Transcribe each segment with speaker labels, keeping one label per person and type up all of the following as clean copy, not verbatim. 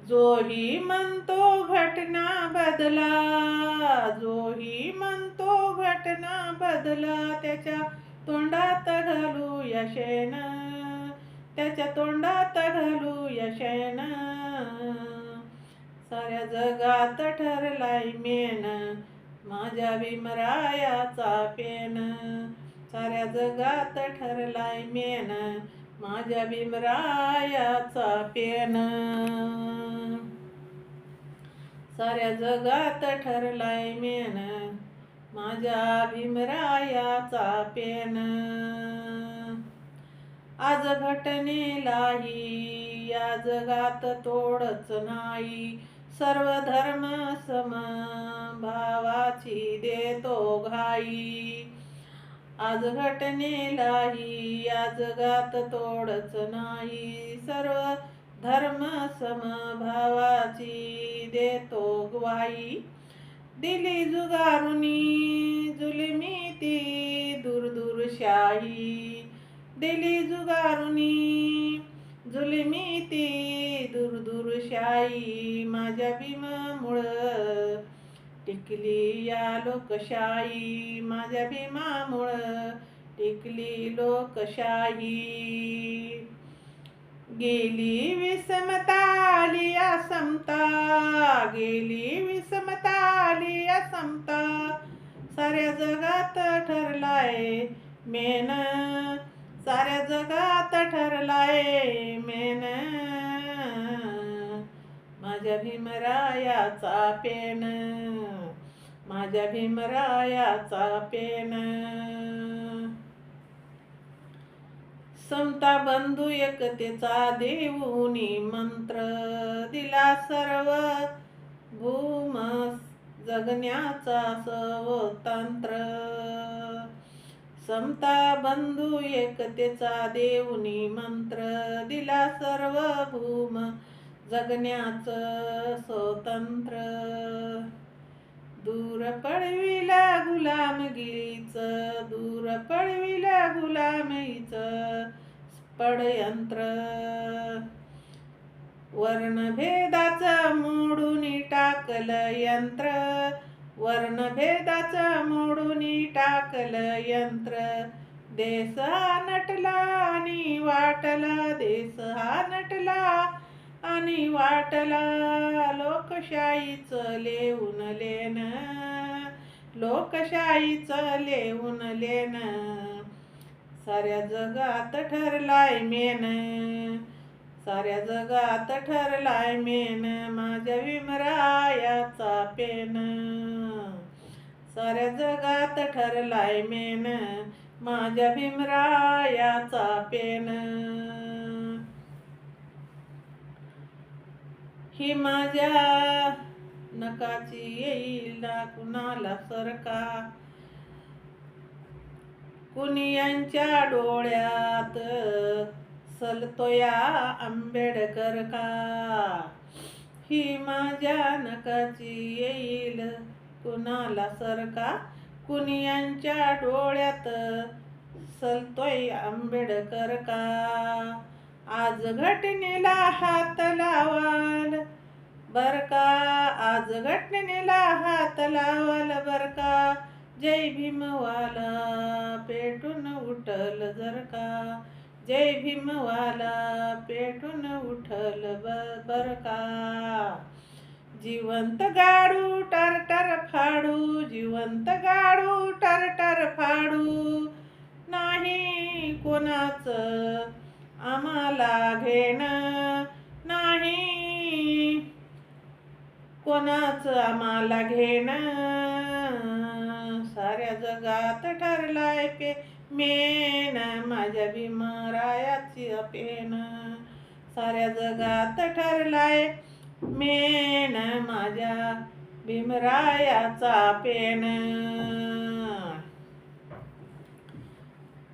Speaker 1: जोही म्हणतो घटना बदला, जोही म्हणतो घटना बदला, त्याच्या तोंडात घालू यशेन, त्याच्या तोंडात घालू यशेन. साऱ्या जगात ठरलाय मेन, माझ्या भीमरायाचा पेन. साऱ्या जगात ठरलाय मेन, माझ्या भीमरायाचा पेन. साऱ्या जगात ठरलाय मेन, माझ्या भीमरायाचा पेन. आज घटनेलाही या जगात तोडच नाही, सर्व धर्म समभावाची देतो घाई. आज घटनेलाही या जगात तोडच नाही, सर्व धर्म समभावाची देतो ग्वाही. दिली जुगारुनी जुलमी ती दूरदूरशाही, दिली जुगारुनी जुलमी ती दूरदूरशाही. माझ्या भीमामुळं टिकली या लोकशाही, माझ्या भीमामुळं टिकली लोकशाही. गेली विषमता आली या समता, गेली विषमता आली या समता, साऱ्या जगात ठरलाय मेन, साऱ्या जगात ठरलाय मेन, माझ्या भीमरायाचा पेन, माझ्या भीमरायाचा पेन. समता बंधू एकतेचा देऊनी मंत्र, दिला सर्व भूम जगण्याचा स्वतंत्र. समता बंधू एकतेचा देऊनी मंत्र, दिला सर्व भूम जगण्याचं स्वतंत्र. दूर पळविला गुलामगिरीच, दूर पळविला गुलामीच षड्यंत्र. वर्णभेदाचं मोडून टाकलं यंत्र, वर्णभेदाचं मोडून टाकलं यंत्र. देश हा नटला आणि वाटला, देश हा नटला आणि वाटला, लोकशाहीचं लेऊन लेन, लोकशाहीचं लेऊन लेन. साऱ्या जगात ठरलाय मेन, साऱ्या जगात ठरलाय मेन, माझ्या भीमरायाचा पेन. साऱ्या जगात ठरलाय मेन, माझ्या भीमरायाचा पेन. ही माझ्या नकाची येईल ना कुणाला सरका, कुणी यांच्या डोळ्यात सलतोया आंबेडकर का. ही माझ्या नकाची येईल कुणाला सरका, कुणी यांच्या डोळ्यात सलतोय आंबेडकर का. आज घटनेला हात लावाल बर का, आज घटनेला हात लावाल बर का, जय भीमवाला पेटून उठल जर का, जय भीमवाला पेटून उठल बर का. जिवंत गाडू टरटर फाडू, जिवंत गाडू टरटर फाडू, नाही कोणाचं आम्हाला घेणं, नाही कोणाचं आम्हाला घेणं. साऱ्या जगात ठरलाय मेन, माझ्या भीमरायाची पेन. साऱ्या जगात ठरलाय मेन, माझ्या भीमरायाचा पेन.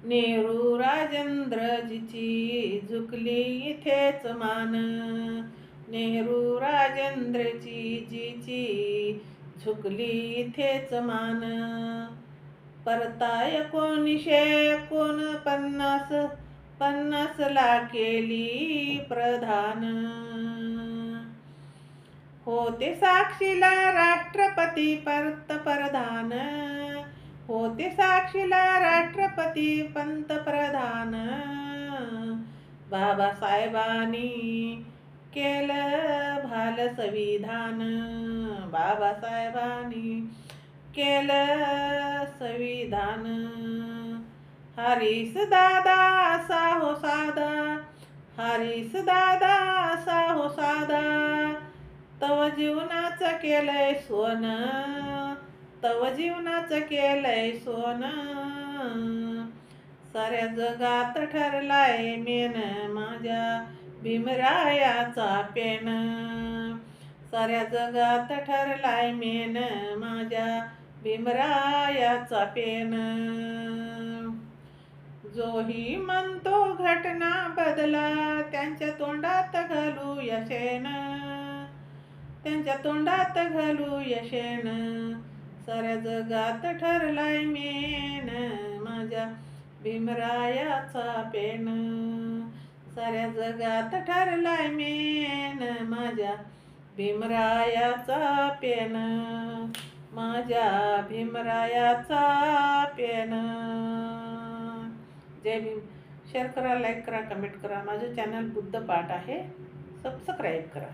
Speaker 1: नेहरू राजेंद्रजीची झुकली इथेच मान, नेहरू राजेंद्रजीची झुकली इथेच मान. परताय 1949 ला केली प्रधान, होते साक्षीला राष्ट्रपती पंतप्रधान, होते साक्षीला राष्ट्रपती पंतप्रधान. बाबासाहेबांनी केलं भाल संविधान, बाबासाहेबांनी केलं संविधान. हरीश दादा असा हो साधा, हरीश दादा असा हो साधा. तव जीवनाचं केलंय सोनं, तव जीवनाचं केलंय सोनं. साऱ्या जगात ठरलाय मेन माझ्या भीमरायाचा पेन, साऱ्या जगात ठरलाय मेन माझ्या भीमरायाचा पेन. जोही म्हणतो घटना बदला, त्यांच्या तोंडात घालू यशेन, त्यांच्या तोंडात घालू यशेन. साऱ्या जगात ठरलाय मेन माझ्या भीमरायाचा पेन, साऱ्या जगात ठरलाय मेन माझ्या भीमरायाचा पेन, माझ्या भीमरायाचा पेन. जय भीम. शेअर करा, लाईक करा, कमेंट करा. माझं चॅनल बुद्ध पाठ आहे, सबस्क्राईब करा.